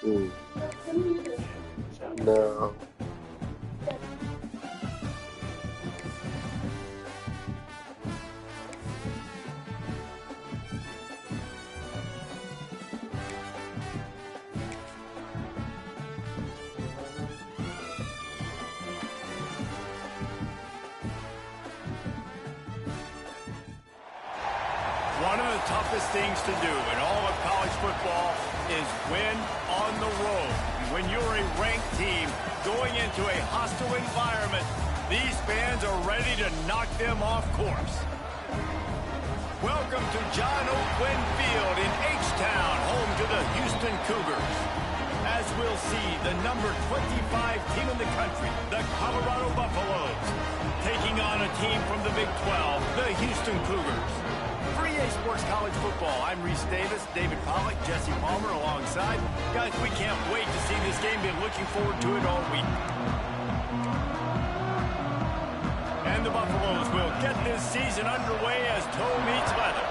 Mm. No. One of the toughest things to do in all of college football is win on the road. When you're a ranked team going into a hostile environment, these fans are ready to knock them off course. Welcome to John O. Quinn Field in H-Town, home to the Houston Cougars. As we'll see, the number 25 team in the country, the Colorado Buffaloes, taking on a team from the Big 12, the Houston Cougars. For EA Sports College Football, I'm Reese Davis, David Pollack, Jesse Palmer alongside. Guys, we can't wait to see this game. Been looking forward to it all week. And the Buffaloes will get this season underway as toe meets leather.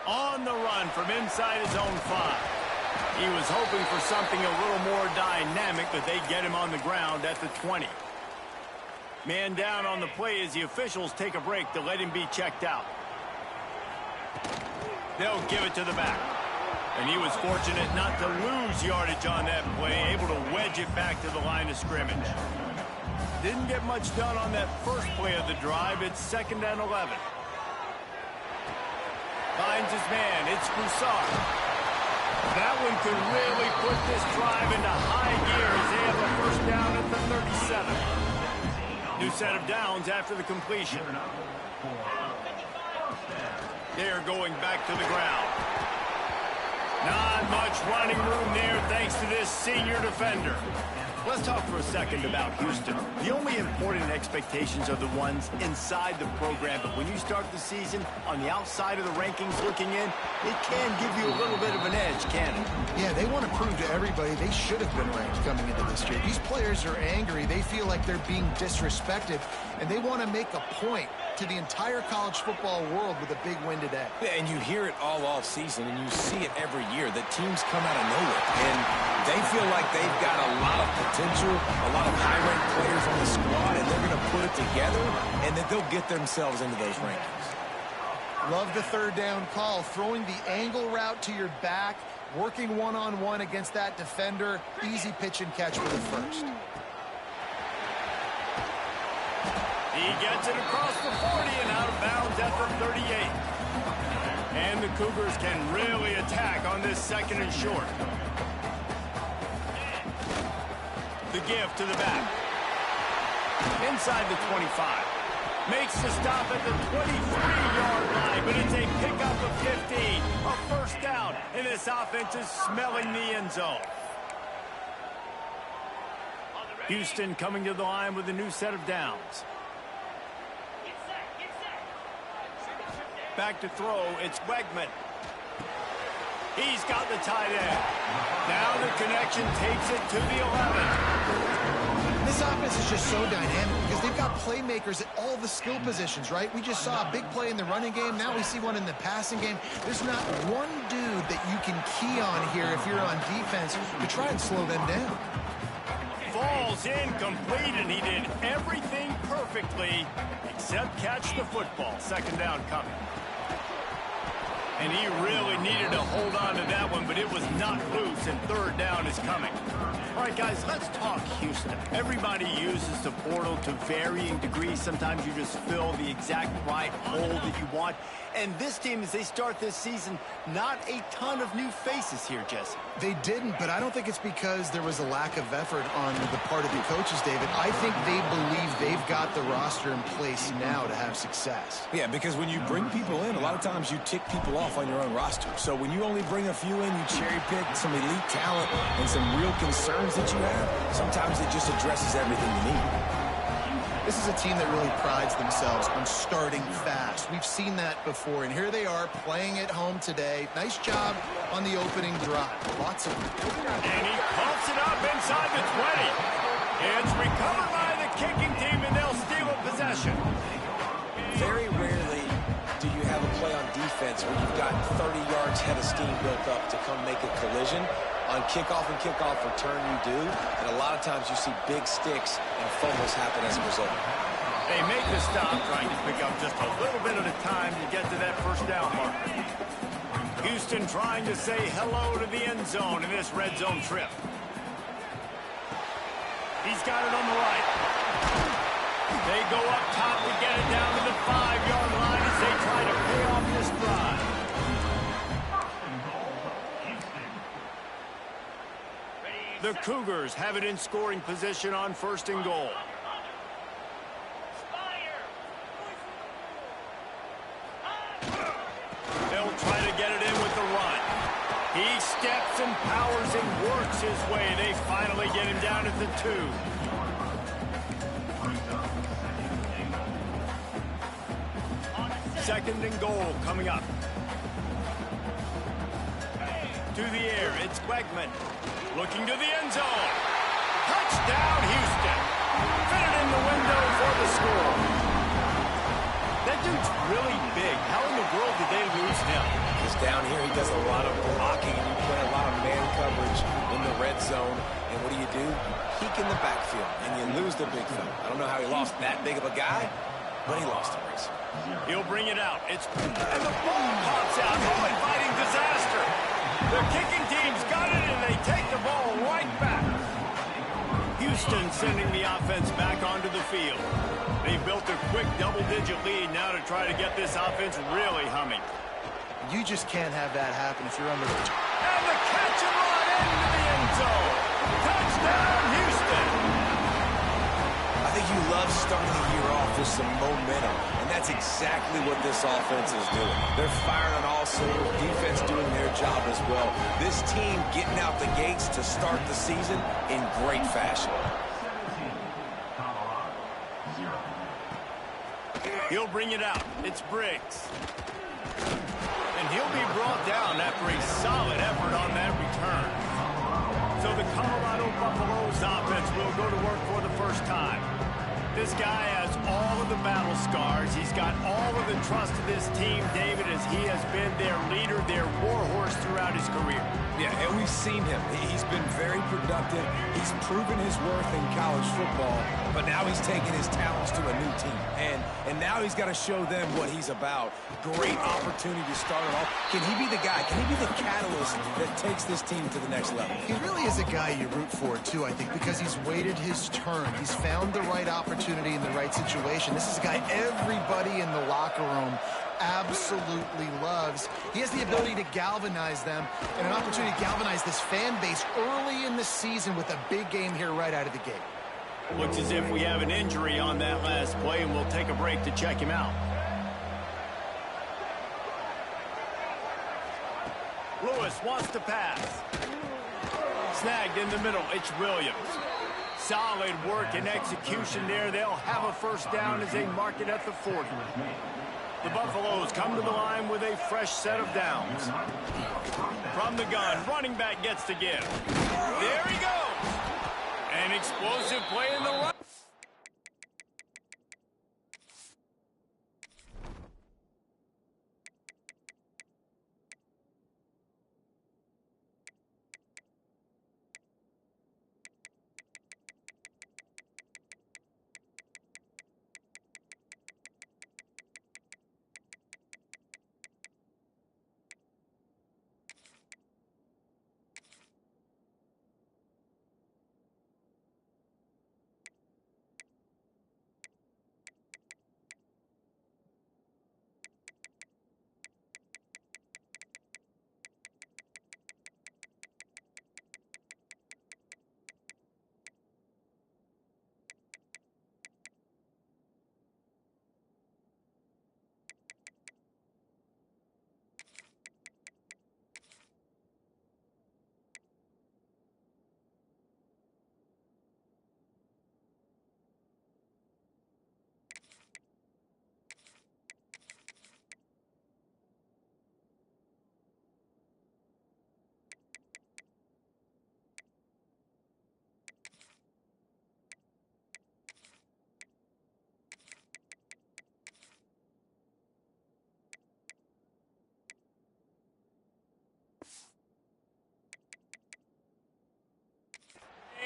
On the run from inside his own 5. He was hoping for something a little more dynamic, but they get him on the ground at the 20. Man down on the play as the officials take a break to let him be checked out. They'll give it to the back. And he was fortunate not to lose yardage on that play, able to wedge it back to the line of scrimmage. Didn't get much done on that first play of the drive. It's 2nd and 11. Finds his man. It's Broussard. That one could really put this drive into high gear as they have a first down at the 37. New set of downs after the completion. They're going back to the ground. Not much running room there thanks to this senior defender. Let's talk for a second about Houston. The only important expectations are the ones inside the program, but when you start the season on the outside of the rankings looking in, it can give you a little bit of an edge, can it? Yeah, they want to prove to everybody they should have been ranked coming into this year. These players are angry. They feel like they're being disrespected, and they want to make a point to the entire college football world with a big win today. Yeah, and you hear it all season, and you see it every year that teams come out of nowhere, and they feel like they've got a lot of potential, a lot of high-ranked players on the squad, and they're going to put it together, and that they'll get themselves into those rankings. Love the 3rd down call, throwing the angle route to your back, working one-on-one against that defender. Easy pitch and catch for the first. He gets it across the 40 and out of bounds at the 38. And the Cougars can really attack on this 2nd and short. The give to the back. Inside the 25. Makes the stop at the 23-yard line, but it's a pickup of 15. A first down, and this offense is smelling the end zone. Houston coming to the line with a new set of downs. Back to throw, it's Wegman. He's got the tight end. Now the connection takes it to the 11. This offense is just so dynamic because they've got playmakers at all the skill positions, right? We just saw a big play in the running game. Now we see one in the passing game. There's not one dude that you can key on here if you're on defense to try and slow them down. Falls incomplete, and he did everything perfectly except catch the football. 2nd down coming. And he really needed to hold on to that one, but it was not loose, and 3rd down is coming. All right, guys, let's talk Houston. Everybody uses the portal to varying degrees. Sometimes you just fill the exact right hole that you want. And this team, as they start this season, not a ton of new faces here, Jesse. They didn't, but I don't think it's because there was a lack of effort on the part of the coaches, David. I think they believe they've got the roster in place now to have success. Yeah, because when you bring people in, a lot of times you tick people off on your own roster. So when you only bring a few in, you cherry-pick some elite talent and some real concerns that you have, sometimes it just addresses everything you need. This is a team that really prides themselves on starting fast. We've seen that before, and here they are playing at home today. Nice job on the opening drive. Lots of them. And he pumps it up inside the 20. It's recovered by the kicking team, and they'll steal a possession. Very rarely do you have a play on defense moments where you've got 30 yards head of steam built up to come make a collision. On kickoff and kickoff return, you do. And a lot of times you see big sticks and fumbles happen as a result. They make the stop, trying to pick up just a little bit at a time to get to that first down marker. Houston trying to say hello to the end zone in this red zone trip. He's got it on the right. They go up top to get it down to the 5-yard line as they try to pay off this drive. The Cougars have it in scoring position on 1st and goal. They'll try to get it in with the run. He steps and powers and works his way. They finally get him down at the 2. Second and goal coming up. To the air, it's Wegman. Looking to the end zone. Touchdown, Houston. Fit it in the window for the score. That dude's really big. How in the world did they lose him? Because down here he does a lot of blocking, and you play a lot of man coverage in the red zone. And what do? You peek in the backfield, and you lose the big fella. I don't know how he lost that big of a guy, but he lost the race. He'll bring it out. And the ball pops out. Oh, inviting disaster. The kicking team's got it, and they take the ball right back. Houston sending the offense back onto the field. They built a quick double-digit lead now to try to get this offense really humming. You just can't have that happen if you're under the... And the catch and run into the end zone. Touchdown, Houston. I think you love starting the year off with some momentum, and that's exactly what this offense is doing. They're firing on all cylinders, defense doing their job as well. This team getting out the gates to start the season in great fashion. He'll bring it out. It's Briggs. And he'll be brought down after a solid effort on that return. So the Colorado Buffaloes offense will go to work for the first time. This guy has all of the battle scars. He's got all of the trust of this team, David, as he has been their leader, their warhorse throughout his career. Yeah, and we've seen him. He's been very productive. He's proven his worth in college football, but now he's taking his talents to a new team. And now he's got to show them what he's about. Great opportunity to start it off. Can he be the guy? Can he be the catalyst that takes this team to the next level? He really is a guy you root for, too, I think, because he's waited his turn. He's found the right opportunity in the right situation. This is a guy everybody in the locker room absolutely loves. He has the ability to galvanize them and an opportunity to galvanize this fan base early in the season with a big game here right out of the gate. Looks as if we have an injury on that last play, and we'll take a break to check him out. Lewis wants to pass. Snagged in the middle. It's Williams. Solid work and execution there. They'll have a first down as they mark it at the 40. The Buffaloes come to the line with a fresh set of downs. From the gun, running back gets to give. There he goes. An explosive play in the run.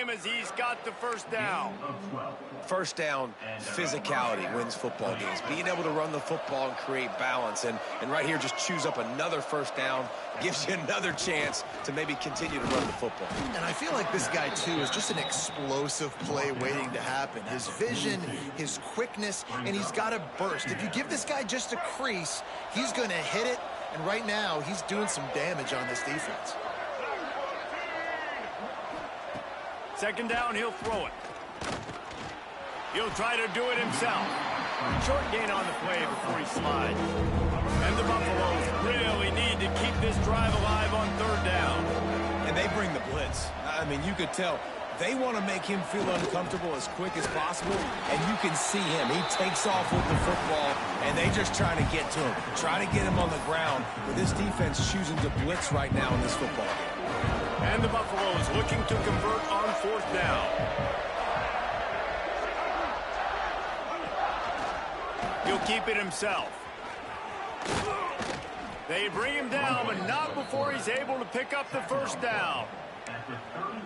him as he's got the first down. First down, physicality wins football games. Being able to run the football and create balance. And right here, just choose up another first down, gives you another chance to maybe continue to run the football. And I feel like this guy, too, is just an explosive play waiting to happen. His vision, his quickness, and he's got a burst. If you give this guy just a crease, he's going to hit it. And right now, he's doing some damage on this defense. Second down, he'll throw it. He'll try to do it himself. Short gain on the play before he slides. And the Buffaloes really need to keep this drive alive on third down. And they bring the blitz. I mean, you could tell they want to make him feel uncomfortable as quick as possible, and you can see him. He takes off with the football, and they just trying to get to him, try to get him on the ground, with this defense choosing to blitz right now in this football game. And the Buffaloes looking to convert on fourth down. He'll keep it himself. They bring him down, but not before he's able to pick up the first down.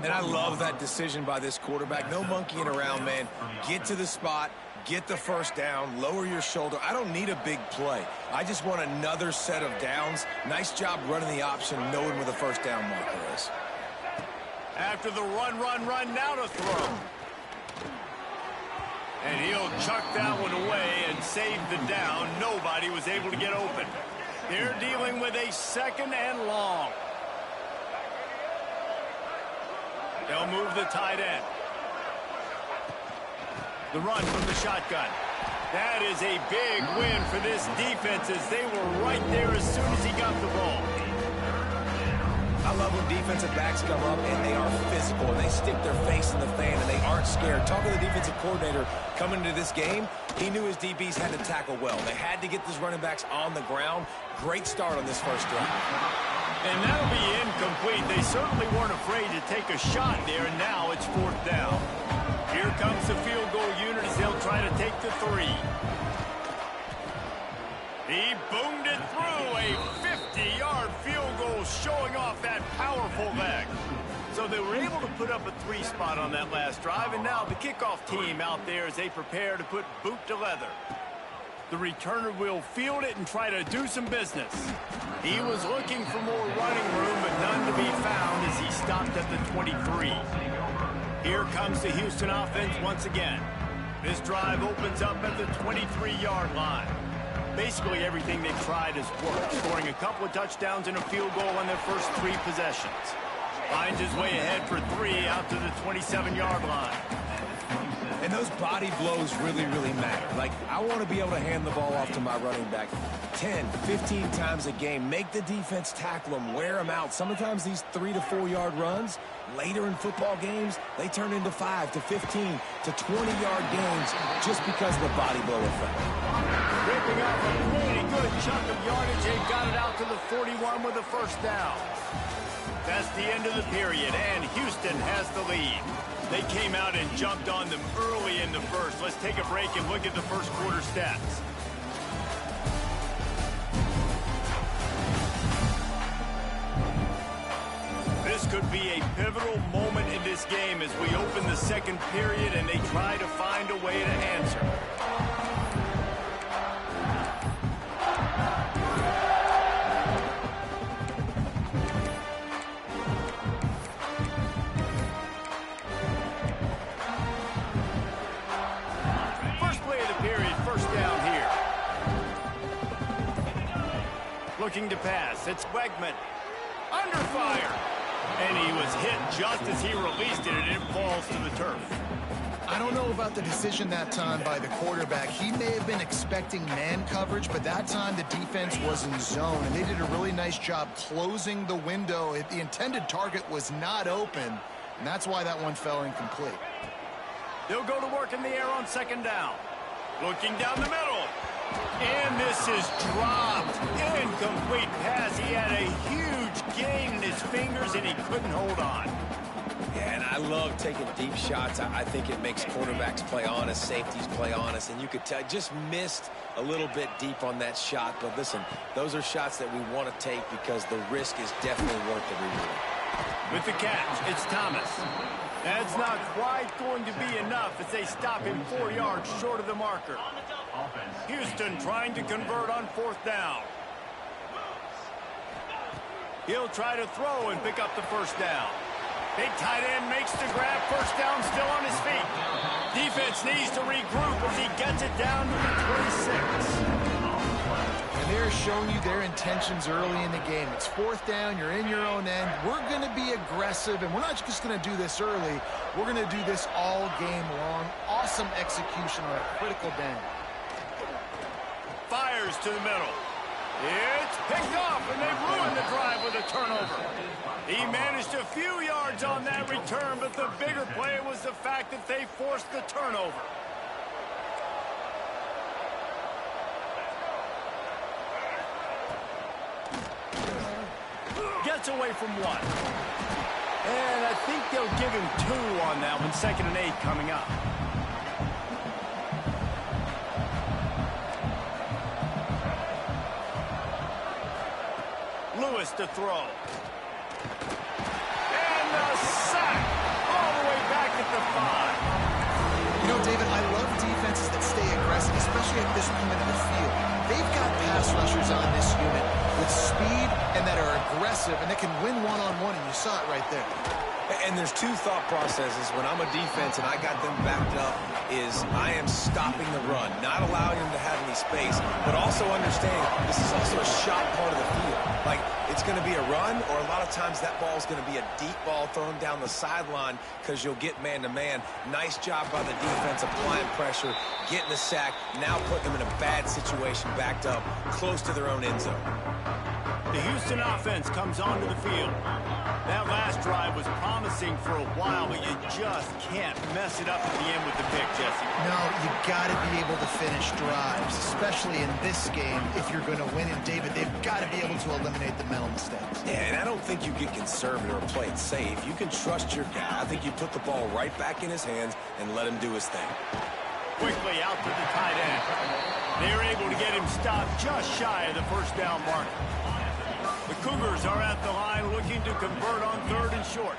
And I love that decision by this quarterback. No monkeying around, man. Get to the spot, get the first down, lower your shoulder. I don't need a big play. I just want another set of downs. Nice job running the option, knowing where the first down marker is. After the run, now to throw. And he'll chuck that one away and save the down. Nobody was able to get open. They're dealing with a second and long. They'll move the tight end. The run from the shotgun. That is a big win for this defense as they were right there as soon as he got the ball. I love when defensive backs come up and they are physical and they stick their face in the fan and they aren't scared. Talking to the defensive coordinator coming into this game, he knew his DBs had to tackle well. They had to get these running backs on the ground. Great start on this first drive. And that'll be incomplete. They certainly weren't afraid to take a shot there, and now it's fourth down. Here comes the field goal unit as they'll try to take the three. He boomed it through, a 50-yard field goal showing off that powerful leg. So they were able to put up a three spot on that last drive, and now the kickoff team out there as they prepare to put boot to leather. The returner will field it and try to do some business. He was looking for more running room, but none to be found as he stopped at the 23. Here comes the Houston offense once again. This drive opens up at the 23-yard line. Basically everything they've tried has worked, scoring a couple of touchdowns and a field goal on their first three possessions. Finds his way ahead for three out to the 27-yard line. And those body blows really, really matter. Like, I want to be able to hand the ball off to my running back 10, 15 times a game. Make the defense tackle them, wear them out. Sometimes these 3 to 4 yard runs, later in football games, they turn into 5 to 15 to 20-yard games just because of the body blow effect. Ripping off a pretty good chunk of yardage. They got it out to the 41 with a first down. That's the end of the period, and Houston has the lead. They came out and jumped on them early in the first. Let's take a break and look at the first quarter stats. This could be a pivotal moment in this game as we open the second period and they try to find a way to answer. Looking to pass. It's Wegman. Under fire. And he was hit just as he released it, and it falls to the turf. I don't know about the decision that time by the quarterback. He may have been expecting man coverage, but that time the defense was in zone, and they did a really nice job closing the window. The intended target was not open, and that's why that one fell incomplete. They'll go to work in the air on second down. Looking down the middle. And this is dropped. Incomplete pass. He had a huge gain in his fingers, and he couldn't hold on. Yeah, and I love taking deep shots. I think it makes quarterbacks play honest, safeties play honest, and you could tell just missed a little bit deep on that shot. But listen, those are shots that we want to take because the risk is definitely worth the reward. With the catch, it's Thomas. That's not quite going to be enough as they stop him 4 yards short of the marker. Houston trying to convert on 4th down. He'll try to throw and pick up the 1st down. Big tight end makes the grab. 1st down, still on his feet. Defense needs to regroup as he gets it down to the 26. And they're showing you their intentions early in the game. It's 4th down. You're in your own end. We're going to be aggressive, and we're not just going to do this early. We're going to do this all game long. Awesome execution on a critical down. Fires to the middle. It's picked off, and they've ruined the drive with a turnover. He managed a few yards on that return, but the bigger play was the fact that they forced the turnover. Gets away from 1. And I think they'll give him 2 on that one. 2nd and 8 coming up. Lewis to throw. And a sack all the way back at the 5. You know, David, I love defenses that stay aggressive, especially at this point of the field. They've got pass rushers on this unit with speed and that are aggressive and that can win one-on-one, and you saw it right there. And there's 2 thought processes when I'm a defense and I got them backed up is I am stopping the run, not allowing them to have any space, but also understanding this is also a shot part of the field. Like, it's going to be a run, or a lot of times that ball is going to be a deep ball thrown down the sideline because you'll get man-to-man. Nice job by the defense applying pressure, getting the sack, now putting them in a bad situation backed up close to their own end zone. The Houston offense comes onto the field. That last drive was promising for a while, but you just can't mess it up at the end with the pick, Jesse. No, you got to be able to finish drives, especially in this game if you're going to win. And, David, they've got to be able to eliminate the mental mistakes. Yeah, and I don't think you get conservative or play it safe. You can trust your guy. I think you put the ball right back in his hands and let him do his thing. Quickly out to the tight end. They're able to get him stopped just shy of the 1st down mark. The Cougars are at the line looking to convert on 3rd and short.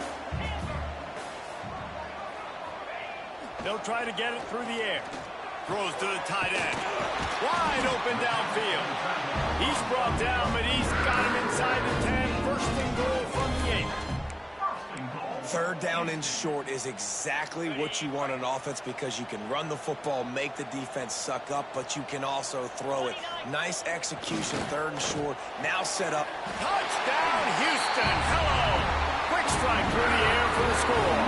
They'll try to get it through the air. Throws to the tight end. Wide open downfield. He's brought down, but he's got him inside the 10. 1st and goal from the 8. 3rd down and short is exactly what you want on offense because you can run the football, make the defense suck up, but you can also throw it. Nice execution, 3rd and short. Now set up. Touchdown, Houston. Hello. Quick strike through the air for the score.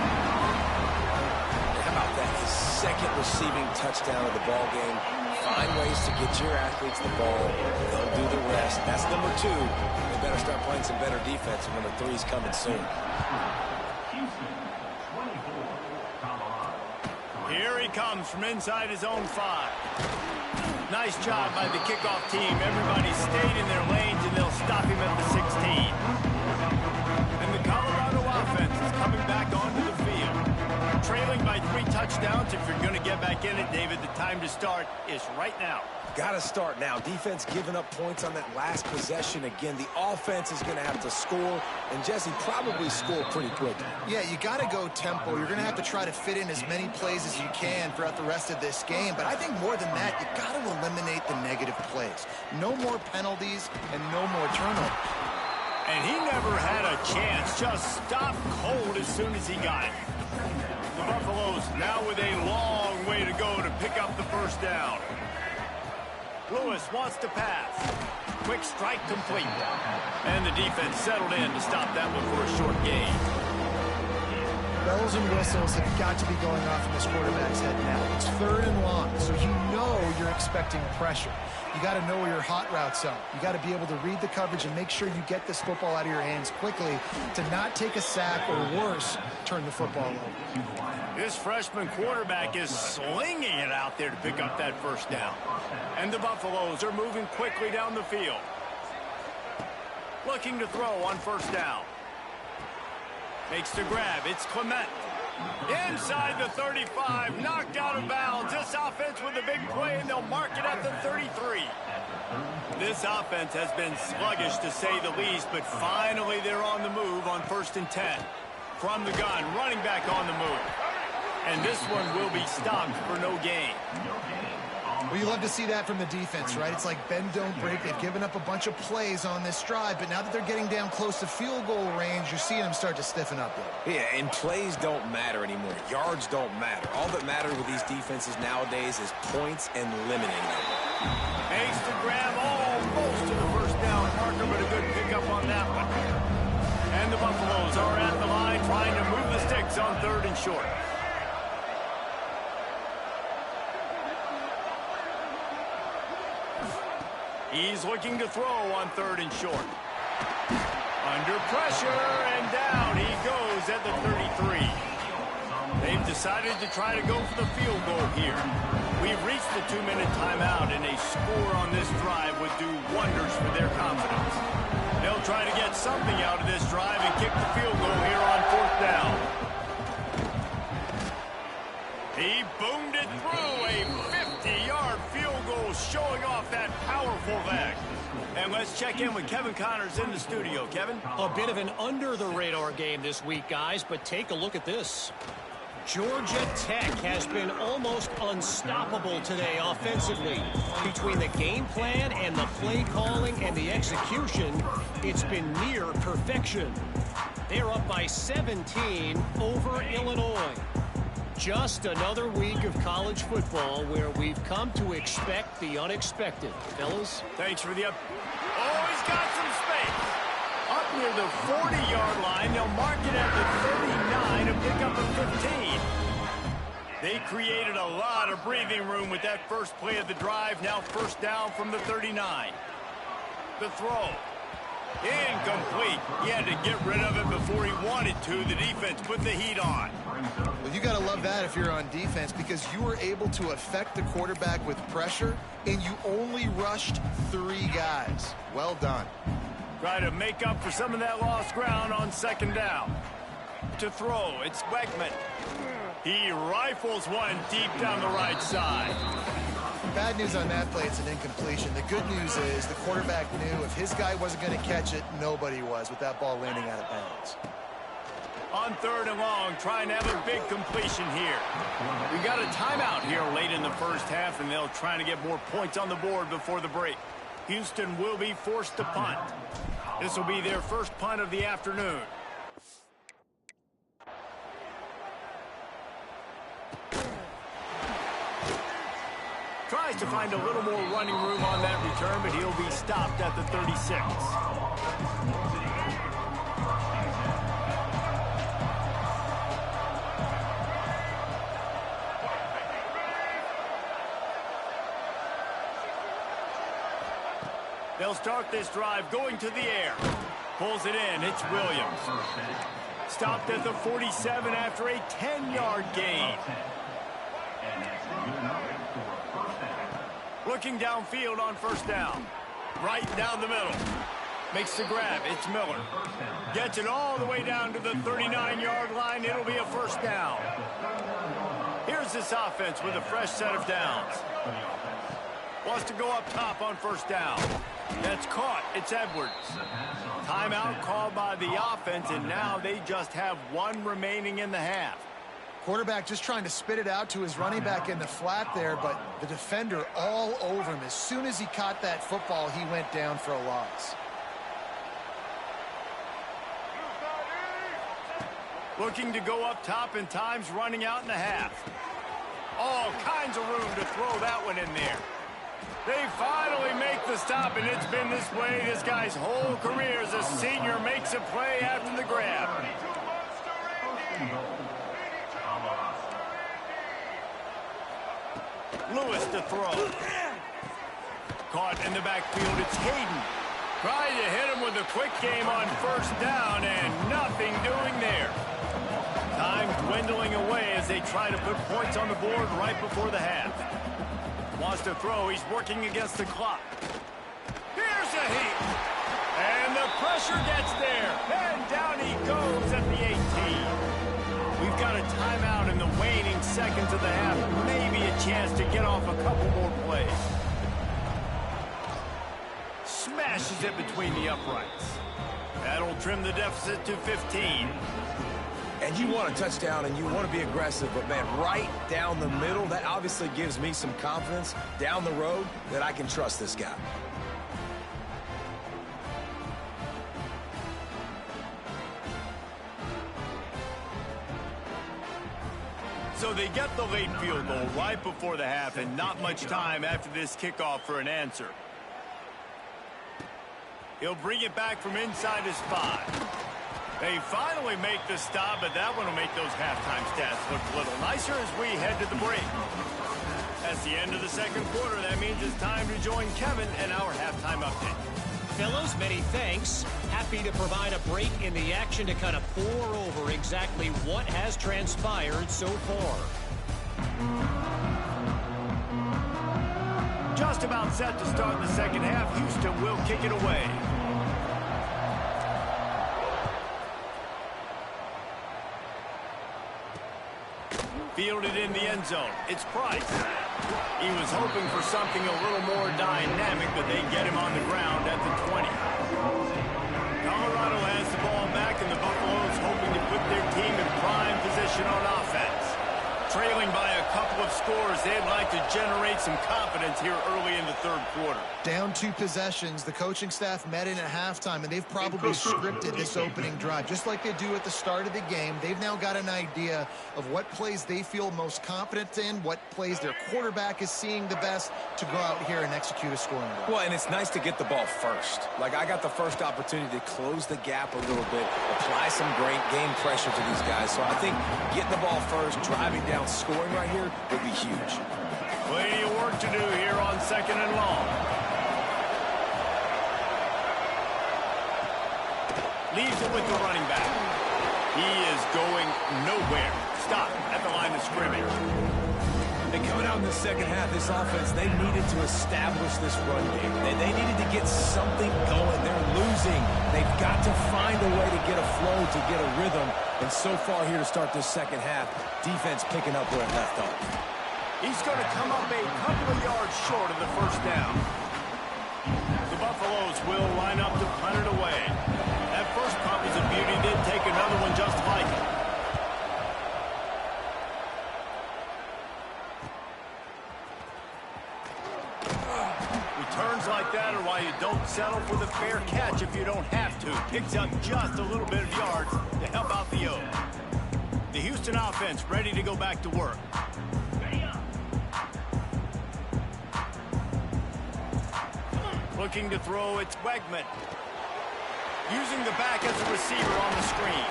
How about that? His 2nd receiving touchdown of the ball game. Find ways to get your athletes the ball. They'll do the rest. That's number 2. They better start playing some better defense, and number 3's coming soon. Here he comes from inside his own 5. Nice job by the kickoff team. Everybody stayed in their lanes, and they'll stop him at the 16. And the Colorado offense is coming back onto the field. Trailing by 3 touchdowns. If you're going to get back in it, David, the time to start is right now. Got to start now. Defense giving up points on that last possession. Again, the offense is going to have to score, and Jesse probably score pretty quickly. Yeah, you got to go tempo. You're going to have to try to fit in as many plays as you can throughout the rest of this game. But I think more than that, you got to eliminate the negative plays. No more penalties and no more turnovers. And he never had a chance. Just stopped cold as soon as he got it. The Buffaloes now with a long way to go to pick up the 1st down. Lewis wants to pass. Quick strike complete. And the defense settled in to stop that one for a short gain. Bells and whistles have got to be going off in this quarterback's head now. It's 3rd and long, so you know you're expecting pressure. You got to know where your hot routes are. You got to be able to read the coverage and make sure you get this football out of your hands quickly to not take a sack or worse, turn the football over. This freshman quarterback is slinging it out there to pick up that 1st down. And the Buffaloes are moving quickly down the field. Looking to throw on 1st down. Makes the grab. It's Clement. Inside the 35. Knocked out of bounds. This offense with a big play, and they'll mark it at the 33. This offense has been sluggish, to say the least, but finally they're on the move on 1st and 10. from the gun, running back on the move. And this one will be stopped for no gain. Well, you love to see that from the defense, right? It's like bend, don't break. They've given up a bunch of plays on this drive, but now that they're getting down close to field goal range, you're seeing them start to stiffen up there. Yeah, and plays don't matter anymore. Yards don't matter. All that matters with these defenses nowadays is points and limiting them. Makes the grab almost to the first down marker, but a good pickup on that one. And the Buffaloes are at the line trying to move the sticks on 3rd and short. He's looking to throw on 3rd and short. Under pressure, and down he goes at the 33. They've decided to try to go for the field goal here. We've reached the 2-minute timeout, and a score on this drive would do wonders for their confidence. They'll try to get something out of this drive and kick the field goal here on 4th down. He boomed it through, a 50-yard field goal showing off that powerful leg. And let's check in with Kevin Connors in the studio. Kevin? A bit of an under-the-radar game this week, guys, but take a look at this. Georgia Tech has been almost unstoppable today offensively. Between the game plan and the play calling and the execution, it's been near perfection. They're up by 17 over Illinois. Just another week of college football where we've come to expect the unexpected. Fellas? Thanks for the up. Oh, he's got some space. Up near the 40-yard line. They'll mark it at the 39 and pick up a 15. They created a lot of breathing room with that first play of the drive. Now 1st down from the 39. The throw. Incomplete. He had to get rid of it before he wanted to. The defense put the heat on. Well, you got to love that if you're on defense, because you were able to affect the quarterback with pressure, and you only rushed 3 guys. Well done. Try to make up for some of that lost ground on 2nd down. To throw, it's Weckman. He rifles one deep down the right side. Bad news on that play, it's an incompletion. The good news is the quarterback knew if his guy wasn't going to catch it, nobody was with that ball landing out of bounds. On 3rd and long, trying to have a big completion here. We got a timeout here late in the first half, and they'll try to get more points on the board before the break. Houston will be forced to punt. This will be their first punt of the afternoon. Tries to find a little more running room on that return, but he'll be stopped at the 36. They'll start this drive going to the air. Pulls it in. It's Williams. Stopped at the 47 after a 10-yard gain. Looking downfield on 1st down. Right down the middle. Makes the grab. It's Miller. Gets it all the way down to the 39-yard line. It'll be a 1st down. Here's this offense with a fresh set of downs. Wants to go up top on 1st down. That's caught. It's Edwards. Timeout called by the offense, and now they just have 1 remaining in the half. Quarterback just trying to spit it out to his running back in the flat there, but the defender all over him. As soon as he caught that football, he went down for a loss. Looking to go up top, and time's running out in the half. All kinds of room to throw that one in there. They finally make the stop, and it's been this way this guy's whole career as a senior. Makes a play after the grab. Lewis to throw. Caught in the backfield, it's Hayden. Trying to hit him with a quick game on 1st down, and nothing doing there. Time dwindling away as they try to put points on the board right before the half. Wants to throw, he's working against the clock. Here's a heat. And the pressure gets there. And down he goes at the 18. We've got a timeout in the waning seconds of the half. Maybe a chance to get off a couple more plays. Smashes it between the uprights. That'll trim the deficit to 15. And you want a touchdown and you want to be aggressive, but man, right down the middle, that obviously gives me some confidence down the road that I can trust this guy. So they get the late field goal right before the half, and not much time after this kickoff for an answer. He'll bring it back from inside his 5. They finally make the stop, but that one will make those halftime stats look a little nicer as we head to the break. That's the end of the second quarter. That means it's time to join Kevin and our halftime update. Fellows, many thanks. Happy to provide a break in the action to kind of pour over exactly what has transpired so far. Just about set to start the second half. Houston will kick it away. Fielded in the end zone. It's Price. He was hoping for something a little more dynamic, but they get him on the ground at the 20. Colorado has the ball back, and the Buffaloes hoping to put their team in prime position on offense. Trailing by a couple of scores, they'd like to generate some confidence here early in the third quarter. Down 2 possessions, the coaching staff met in at halftime, and they've probably scripted this opening drive. Just like they do at the start of the game, they've now got an idea of what plays they feel most confident in, what plays their quarterback is seeing the best to go out here and execute a scoring drive. Well, and it's nice to get the ball first. Like, I got the first opportunity to close the gap a little bit, apply some great game pressure to these guys. So I think getting the ball first, driving down, scoring right here would be huge. Plenty of work to do here on 2nd and long. Leaves it with the running back. He is going nowhere. Stop at the line of scrimmage. And coming out in the second half, this offense, they needed to establish this run game. They needed to get something going. They're losing. They've got to find a way to get a flow, to get a rhythm. And so far here to start this second half, defense picking up where it left off. He's going to come up a couple of yards short of the first down. The Buffaloes will line up to punt it away. That first punt was a beauty. Did take another one just like it. Returns like that are why you don't settle for the fair catch if you don't have to. Picks up just a little bit of yards to help out the O. The Houston offense ready to go back to work. Looking to throw, it's Wegman. Using the back as a receiver on the screen.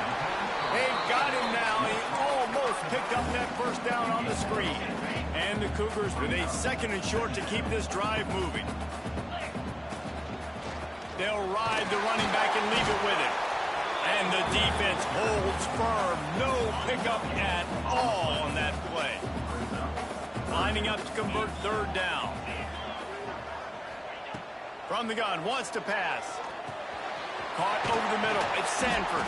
They've got him now. He almost picked up that first down on the screen. And the Cougars with a 2nd and short to keep this drive moving. They'll ride the running back and leave it with him. And the defense holds firm. No pickup at all on that play. Lining up to convert 3rd down. From the gun, wants to pass. Caught over the middle. It's Sanford.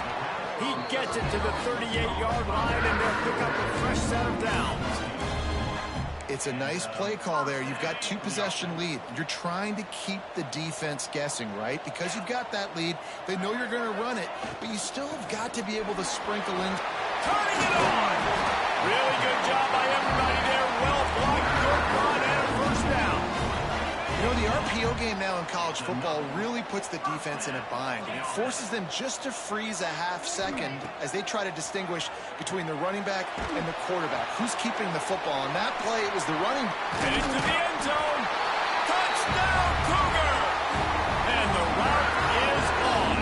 He gets it to the 38-yard line, and they'll pick up a fresh set of downs. It's a nice play call there. You've got 2-possession lead. You're trying to keep the defense guessing, right? Because you've got that lead, they know you're going to run it, but you still have got to be able to sprinkle in. Turning it on! Really good job by everybody there. Well blocked, good run, and a first down. You know, the RPO game now in college football really puts the defense in a bind. And it forces them just to freeze a half second as they try to distinguish between the running back and the quarterback. Who's keeping the football? On that play, it was the running. And into the end zone. Touchdown, Cougar! And the route is on.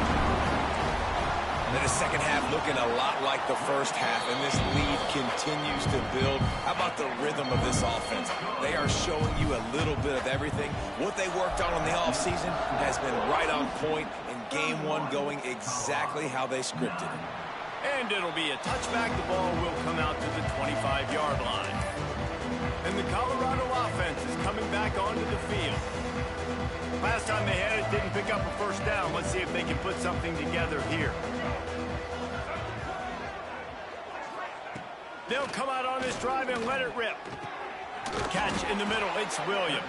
And the second half looking a lot like the first half, and this lead continues to build. How about the rhythm of this offense? They are showing you a little bit of everything. What they worked on in the offseason has been right on point, and game 1 going exactly how they scripted it. And it'll be a touchback. The ball will come out to the 25-yard line. And the Colorado offense is coming back onto the field. Last time they had it, didn't pick up a first down. Let's see if they can put something together here. They'll come out on this drive and let it rip. Catch in the middle. It's Williams.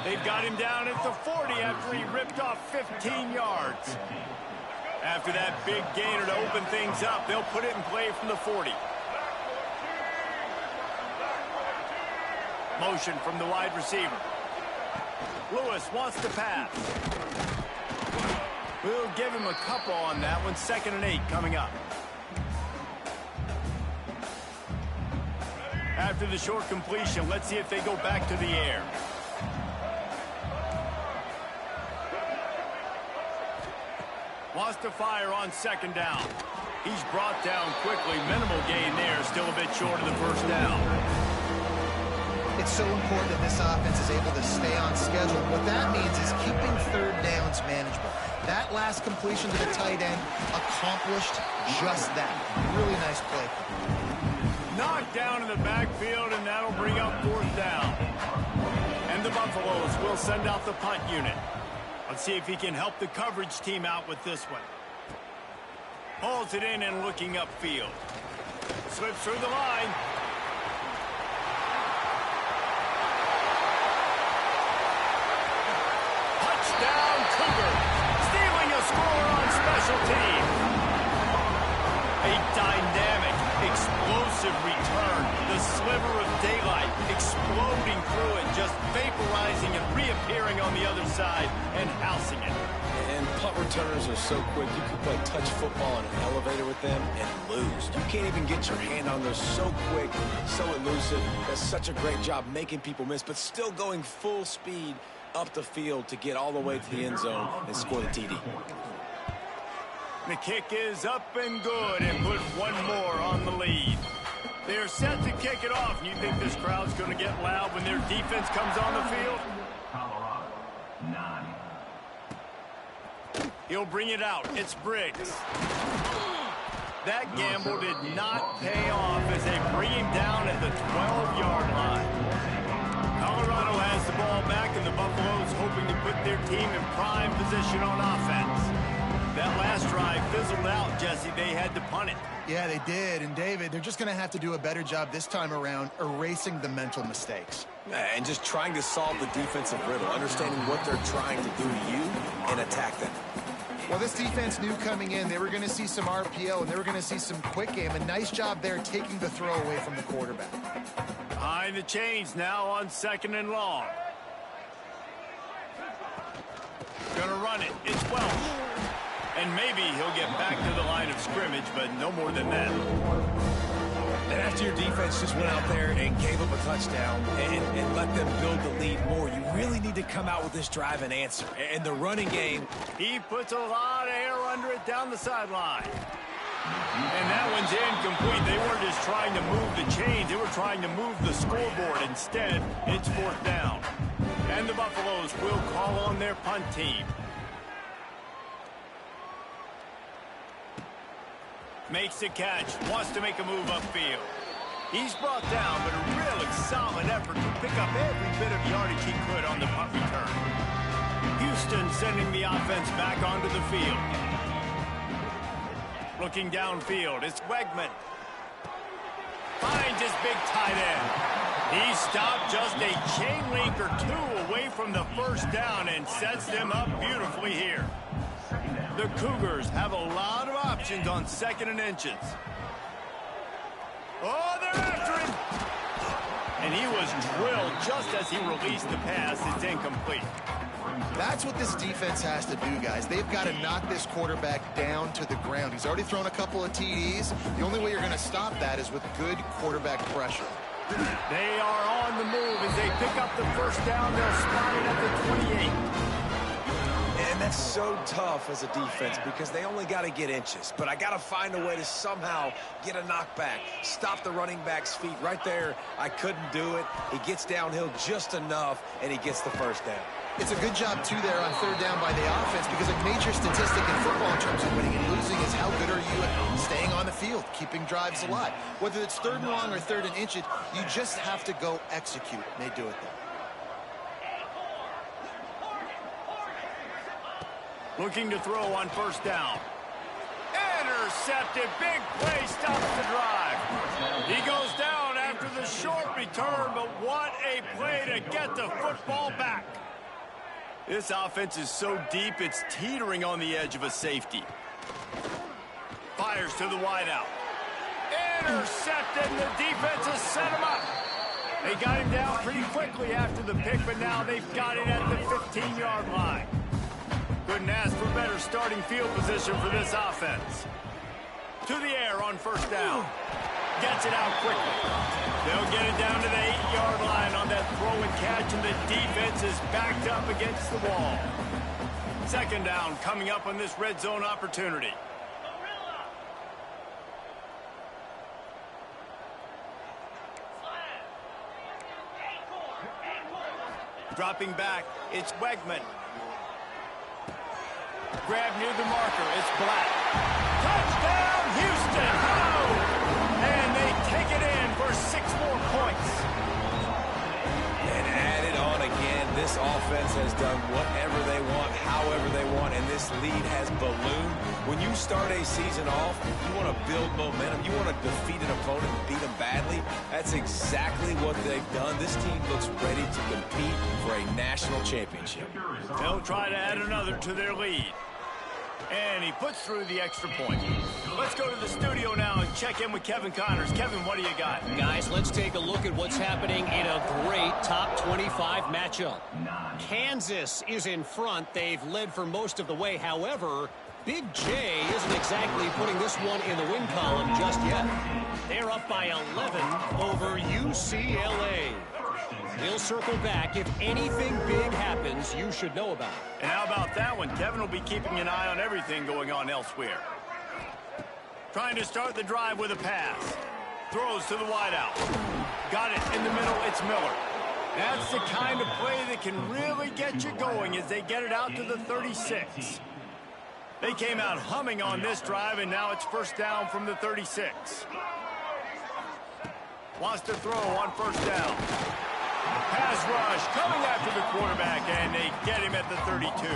They've got him down at the 40 after he ripped off 15 yards. After that big gainer to open things up, they'll put it in play from the 40. Motion from the wide receiver. Lewis wants to pass. We'll give him a couple on that one. 2nd and 8 coming up. After the short completion, let's see if they go back to the air. Wants to fire on 2nd down. He's brought down quickly. Minimal gain there. Still a bit short of the 1st down. It's so important that this offense is able to stay on schedule. What that means is keeping 3rd downs manageable. That last completion to the tight end accomplished just that. Really nice play. Knocked down in the backfield, and that'll bring up 4th down. And the Buffaloes will send out the punt unit. Let's see if he can help the coverage team out with this one. Pulls it in and looking upfield. Slips through the line. Touchdown, Cougars. Stealing a score on special teams. A dynamic, explosive return. The sliver of daylight exploding through it, just vaporizing and reappearing on the other side and housing it. And punt returners are so quick. You can play touch football in an elevator with them and lose. You can't even get your hand on those. So quick, so elusive. Does such a great job making people miss, but still going full speed up the field to get all the way to the end zone and score the TD. The kick is up and good, and put one more on the lead. They're set to kick it off. You think this crowd's going to get loud when their defense comes on the field? He'll bring it out. It's Briggs. That gamble did not pay off as they bring him down at the 12-yard line. Colorado has the ball back, and the Buffaloes hoping to put their team in prime position on offense. That last drive fizzled out, Jesse. They had to punt it. Yeah, they did. And, David, they're just going to have to do a better job this time around erasing the mental mistakes. And just trying to solve the defensive riddle, understanding what they're trying to do to you and attack them. Well, this defense knew coming in they were going to see some RPO and they were going to see some quick game. A nice job there taking the throw away from the quarterback. Behind the chains now on 2nd and long. Gonna run it. It's Welsh. And maybe he'll get back to the line of scrimmage, but no more than that. And after your defense just went out there and gave up a touchdown and let them build the lead more, you really need to come out with this drive and answer. And the running game, he puts a lot of air under it down the sideline. And that one's incomplete. They weren't just trying to move the chains. They were trying to move the scoreboard. Instead, it's 4th down. And the Buffaloes will call on their punt team. Makes the catch, wants to make a move upfield. He's brought down, but a really solid effort to pick up every bit of yardage he could on the punt return. Houston sending the offense back onto the field. Looking downfield, it's Wegman. Finds his big tight end. He stopped just a chain link or two away from the 1st down and sets them up beautifully here. The Cougars have a lot of options on 2nd and inches. Oh, they're after him! And he was drilled just as he released the pass. It's incomplete. That's what this defense has to do, guys. They've got to knock this quarterback down to the ground. He's already thrown a couple of TDs. The only way you're going to stop that is with good quarterback pressure. They are on the move as they pick up the 1st down. They'll spot it at the 28. and that's so tough as a defense because they only got to get inches. But I got to find a way to somehow get a knockback, stop the running back's feet. Right there, I couldn't do it. He gets downhill just enough, and he gets the 1st down. It's a good job, too, there on 3rd down by the offense because a major statistic in football in terms of winning and losing is how good are you at staying on the field, keeping drives alive. Whether it's 3rd and long or 3rd and inches, you just have to go execute. And they do it there. Looking to throw on 1st down. Intercepted. Big play stops the drive. He goes down after the short return, but what a play to get the football back. This offense is so deep, it's teetering on the edge of a safety. Fires to the wideout. Intercepted, and the defense has set him up. They got him down pretty quickly after the pick, but now they've got it at the 15-yard line. Couldn't ask for better starting field position for this offense. To the air on first down. Gets it out quickly. They'll get it down to the 8-yard line on that throw and catch, and the defense is backed up against the wall. Second down coming up on this red zone opportunity. Dropping back, it's Wegman. Grab near the marker, it's Black. Touchdown, Houston! Oh! And they take it in for 6 more points. And add it on again. This offense has done whatever they want, however they want, and this lead has ballooned. When you start a season off, you want to build momentum. You want to defeat an opponent and beat them badly. That's exactly what they've done. This team looks ready to compete for a national championship. They'll try to add another to their lead. And he puts through the extra point. Let's go to the studio now and check in with Kevin Connors. Kevin, what do you got? Guys, let's take a look at what's happening in a great top 25 matchup. Kansas is in front. They've led for most of the way. However, Big J isn't exactly putting this one in the win column just yet. They're up by 11 over UCLA. He'll circle back. If anything big happens, you should know about it. And how about that one? Kevin will be keeping an eye on everything going on elsewhere. Trying to start the drive with a pass. Throws to the wideout. Got it in the middle. It's Miller. That's the kind of play that can really get you going as they get it out to the 36. They came out humming on this drive, and now it's first down from the 36. Wants to throw on first down. Pass rush coming after the quarterback, and they get him at the 32.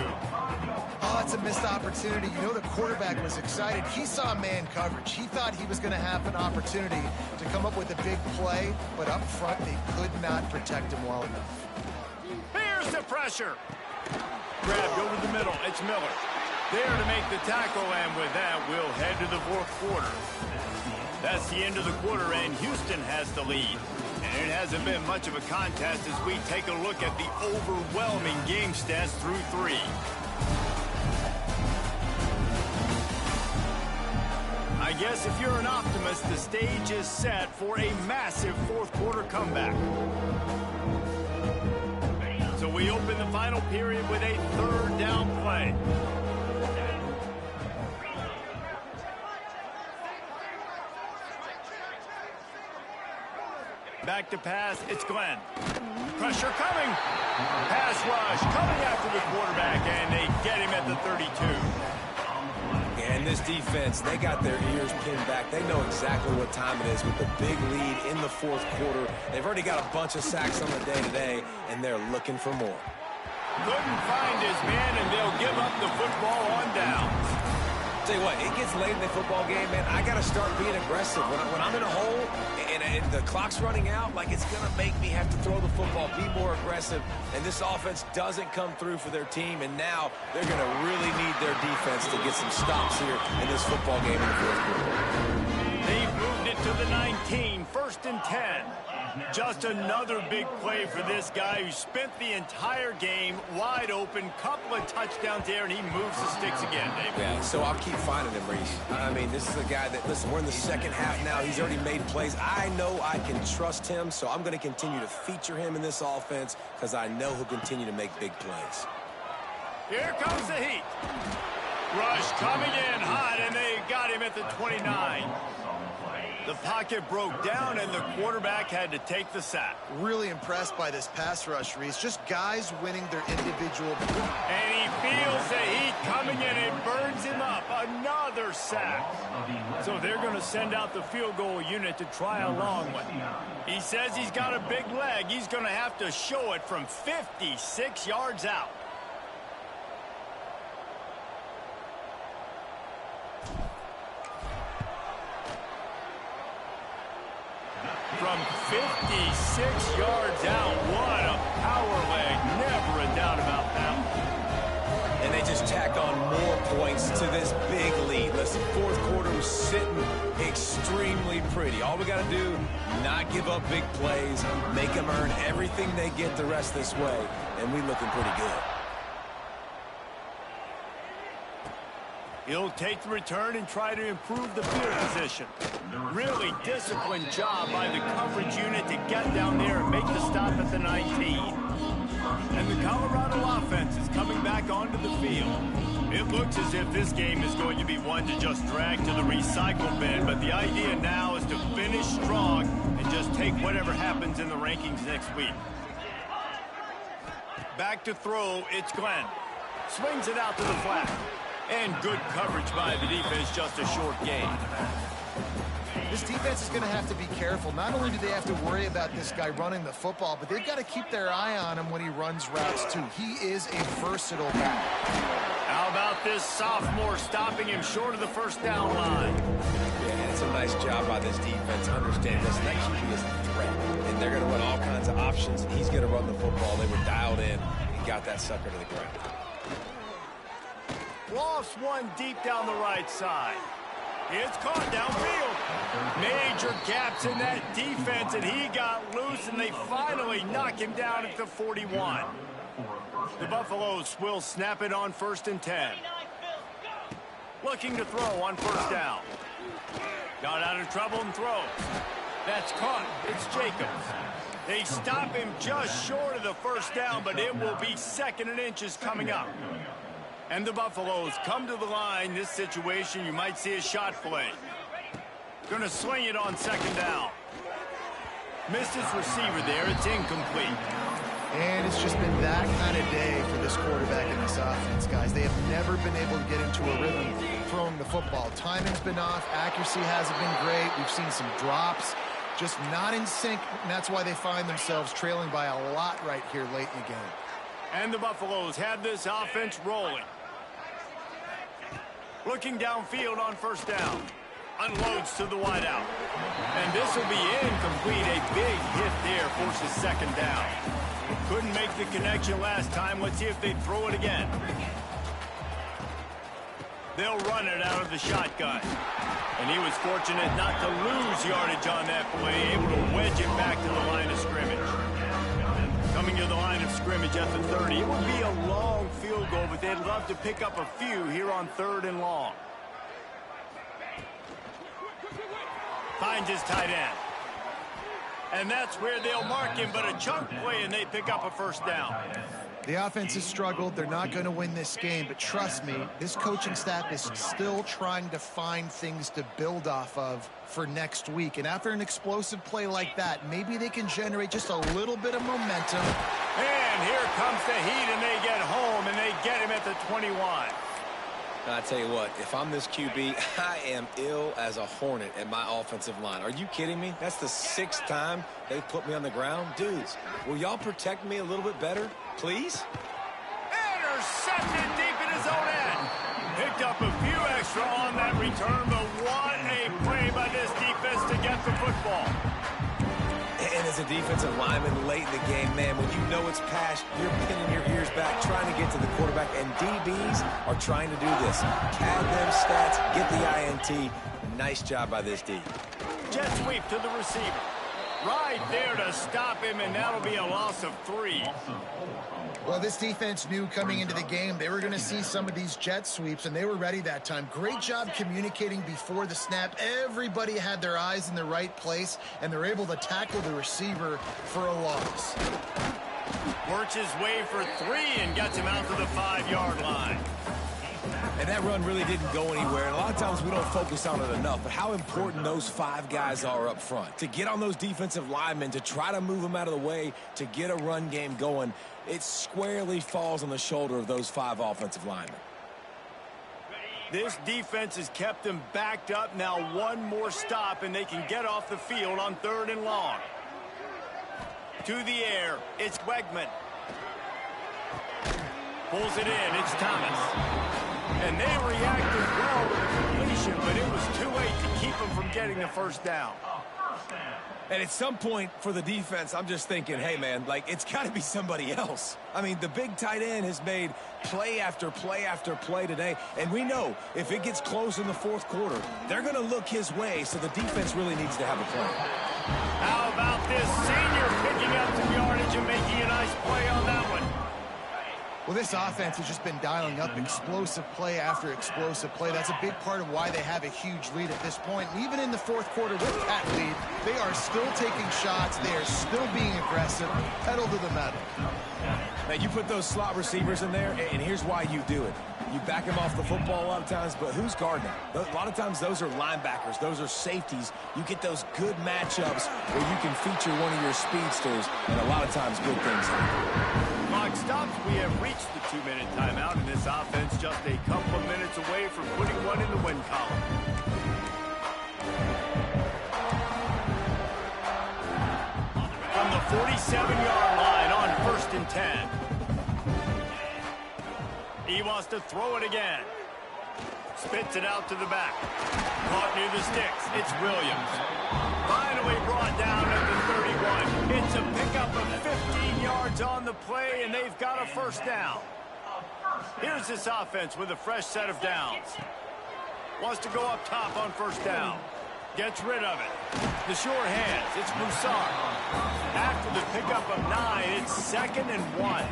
Oh, it's a missed opportunity. You know the quarterback was excited. He saw man coverage. He thought he was going to have an opportunity to come up with a big play, but up front they could not protect him well enough. Here's the pressure. Grabbed over the middle. It's Miller. There to make the tackle, and with that, we'll head to the fourth quarter. That's the end of the quarter, and Houston has the lead. And it hasn't been much of a contest as we take a look at the overwhelming game stats through 3. I guess if you're an optimist, the stage is set for a massive fourth quarter comeback. So we open the final period with a third down play. Back to pass, it's Glenn. Pressure coming. Pass rush coming after the quarterback, and they get him at the 32. And this defense, they got their ears pinned back. They know exactly what time it is with the big lead in the fourth quarter. They've already got a bunch of sacks on the day today, and they're looking for more. Couldn't find his man, and they'll give up the football on downs. Tell you what, it gets late in the football game, man. I got to start being aggressive. When I'm in a hole and the clock's running out, like, it's going to make me have to throw the football, be more aggressive. And this offense doesn't come through for their team, and now they're going to really need their defense to get some stops here in this football game in the fourth quarter. They've moved it to the 19, first and 10. Just another big play for this guy who spent the entire game wide open, couple of touchdowns there, and he moves the sticks again, Dave. Yeah, so I'll keep finding him, Reese. I mean, this is a guy that, listen, we're in the second half now. He's already made plays. I know I can trust him, so I'm going to continue to feature him in this offense because I know he'll continue to make big plays. Here comes the heat. Rush coming in hot, and they got him at the 29. The pocket broke down, and the quarterback had to take the sack. Really impressed by this pass rush, Reese. Just guys winning their individual. And he feels the heat coming in and burns him up. Another sack. So they're going to send out the field goal unit to try a long one. He says he's got a big leg. He's going to have to show it from 56 yards out. From 56 yards out, what a power leg. Never a doubt about that. And they just tack on more points to this big lead. Listen, fourth quarter was sitting extremely pretty. All we got to do, not give up big plays, make them earn everything they get the rest this way, and we looking pretty good. He'll take the return and try to improve the field position. Really disciplined job by the coverage unit to get down there and make the stop at the 19. And the Colorado offense is coming back onto the field. It looks as if this game is going to be one to just drag to the recycle bin, but the idea now is to finish strong and just take whatever happens in the rankings next week. Back to throw, it's Glenn. Swings it out to the flat. And good coverage by the defense, just a short gain. This defense is going to have to be careful. Not only do they have to worry about this guy running the football, but they've got to keep their eye on him when he runs routes, too. He is a versatile back. How about this sophomore stopping him short of the first down line? Yeah, it's a nice job by this defense. Understand this, that QB is a threat. And they're going to run all kinds of options, and he's going to run the football. They were dialed in and got that sucker to the ground. Lofts one deep down the right side. It's caught downfield. Major gaps in that defense, and he got loose, and they finally knock him down at the 41. The Buffaloes will snap it on 1st and 10. Looking to throw on first down. Got out of trouble and throws. That's caught. It's Jacobs. They stop him just short of the first down, but it will be 2nd and inches coming up. And the Buffaloes come to the line. This situation, you might see a shot play. Going to swing it on 2nd down. Missed his receiver there. It's incomplete. And it's just been that kind of day for this quarterback in this offense, guys. They have never been able to get into a rhythm throwing the football. Timing's been off. Accuracy hasn't been great. We've seen some drops. Just not in sync, and that's why they find themselves trailing by a lot right here late in the game. And the Buffaloes have this offense rolling. Looking downfield on first down. Unloads to the wideout. And this will be incomplete. A big hit there forces 2nd down. Couldn't make the connection last time. Let's see if they throw it again. They'll run it out of the shotgun. And he was fortunate not to lose yardage on that play, able to wedge it back to the line of scrimmage. Coming to the line of scrimmage at the 30. It would be a long field goal, but they'd love to pick up a few here on 3rd and long. Finds his tight end. And that's where they'll mark him, but a chunk play, and they pick up a first down. The offense has struggled. They're not going to win this game, but trust me, this coaching staff is still trying to find things to build off of for next week. And after an explosive play like that, maybe they can generate just a little bit of momentum. And here comes the heat, and they get home, and they get him at the 21. I tell you what, if I'm this QB, I am ill as a hornet at my offensive line. Are you kidding me? That's the 6th time they've put me on the ground. Dudes, will y'all protect me a little bit better, please? Intercepted deep in his own end. Picked up a few extra on that return, but what a play by this defense to get the football. And as a defensive lineman late in the game, man, when you know it's past, you're pinning your ears back, trying to get to the quarterback, and DBs are trying to do this. CAD them stats, get the INT. Nice job by this D. Jet sweep to the receiver. Right there to stop him, and that'll be a loss of 3. Well, this defense knew coming into the game they were going to see some of these jet sweeps, and they were ready that time. Great job communicating before the snap. Everybody had their eyes in the right place, and they're able to tackle the receiver for a loss. Works his way for 3 and gets him out to the 5-yard line. And that run really didn't go anywhere. And a lot of times we don't focus on it enough, but how important those 5 guys are up front. To get on those defensive linemen, to try to move them out of the way, to get a run game going, it squarely falls on the shoulder of those 5 offensive linemen. This defense has kept them backed up. Now one more stop, and they can get off the field on 3rd and long. To the air, it's Wegman. Pulls it in, it's Thomas. And they reacted well with the completion, but it was too late to keep them from getting the first down. And at some point for the defense, I'm just thinking, hey, man, like, it's got to be somebody else. I mean, the big tight end has made play after play after play today. And we know if it gets close in the fourth quarter, they're going to look his way, so the defense really needs to have a plan. How about this senior picking up some yardage and making a nice play on that one? Well, this offense has just been dialing up explosive play after explosive play. That's a big part of why they have a huge lead at this point. And even in the fourth quarter with that lead, they are still taking shots. They are still being aggressive, pedal to the metal. Now, you put those slot receivers in there, and here's why you do it. You back them off the football a lot of times, but who's guarding them? A lot of times those are linebackers. Those are safeties. You get those good matchups where you can feature one of your speedsters, and a lot of times good things happen. Clock stops. We have reached the 2-minute timeout, and this offense just a couple of minutes away from putting one in the win column. From the 47-yard line on 1st and 10. He wants to throw it again. Spits it out to the back. Caught near the sticks. It's Williams. Finally brought down at the 31. It's a pickup of 15 yards on the play, and they've got a first down. Here's this offense with a fresh set of downs. Wants to go up top on first down. Gets rid of it. The sure hands. It's Broussard. After the pickup of 9, it's 2nd and 1.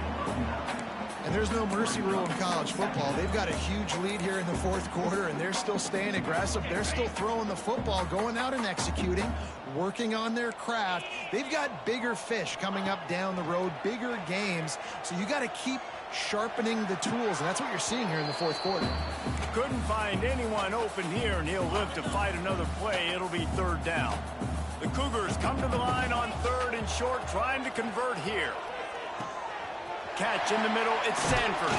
And there's no mercy rule in college football. They've got a huge lead here in the fourth quarter, and they're still staying aggressive. They're still throwing the football, going out and executing, working on their craft. They've got bigger fish coming up down the road, bigger games. So you got to keep sharpening the tools, and that's what you're seeing here in the fourth quarter. Couldn't find anyone open here, and he'll live to fight another play. It'll be 3rd down. The Cougars come to the line on 3rd and short, trying to convert here. Catch in the middle, it's Sanford.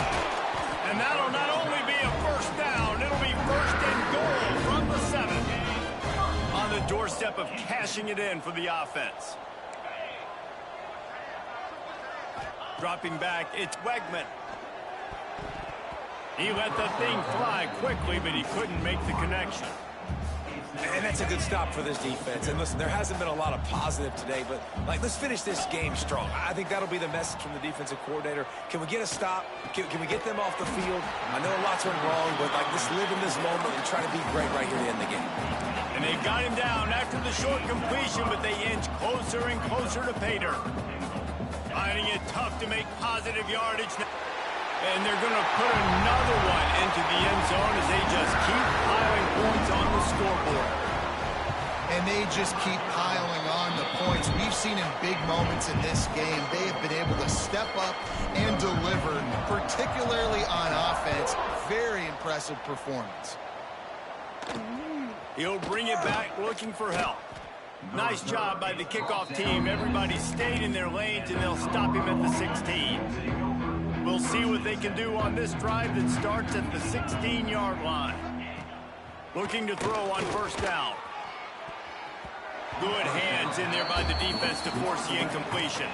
And that'll not only be a first down, it'll be 1st and goal from the 7. On the doorstep of cashing it in for the offense. Dropping back, it's Wegman. He let the thing fly quickly, but he couldn't make the connection. And that's a good stop for this defense. And listen, there hasn't been a lot of positive today, but, like, let's finish this game strong. I think that'll be the message from the defensive coordinator. Can we get a stop? Can we get them off the field? I know lots went wrong, but, like, let's live in this moment and try to be great right here to end the game. And they've got him down after the short completion, but they inch closer and closer to pay dirt. Finding it tough to make positive yardage now. And they're going to put another one into the end zone as they just keep piling points on the scoreboard. And they just keep piling on the points. We've seen in big moments in this game, they have been able to step up and deliver, particularly on offense. Very impressive performance. He'll bring it back looking for help. Nice job by the kickoff team. Everybody stayed in their lanes, and they'll stop him at the 16. We'll see what they can do on this drive that starts at the 16-yard line. Looking to throw on first down. Good hands in there by the defense to force the incompletion.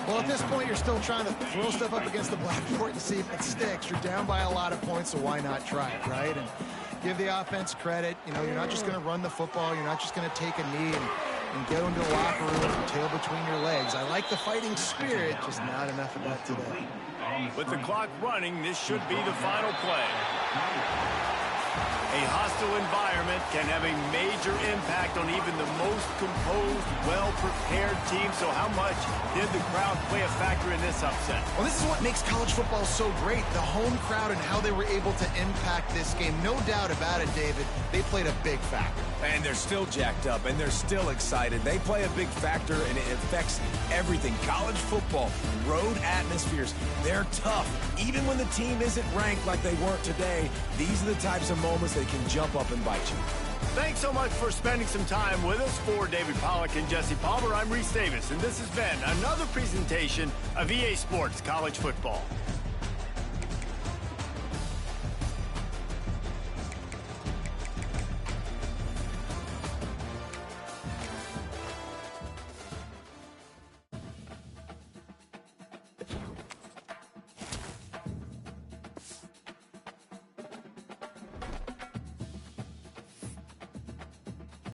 Well, at this point, you're still trying to throw stuff up against the blackboard and see if it sticks. You're down by a lot of points, so why not try it, right? And give the offense credit. You know, you're not just going to run the football. You're not just going to take a knee and go into the locker room with your tail between your legs. I like the fighting spirit, just not enough of that today. With the clock running, this should be the final play. A hostile environment can have a major impact on even the most composed, well-prepared team. So how much did the crowd play a factor in this upset? Well, this is what makes college football so great, the home crowd and how they were able to impact this game. No doubt about it, David. They played a big factor. And they're still jacked up, and they're still excited. They play a big factor, and it affects everything. College football, road atmospheres, they're tough. Even when the team isn't ranked like they weren't today, these are the types of moments that can jump up and bite you. Thanks so much for spending some time with us. For David Pollack and Jesse Palmer, I'm Reese Davis, and this has been another presentation of EA Sports College Football.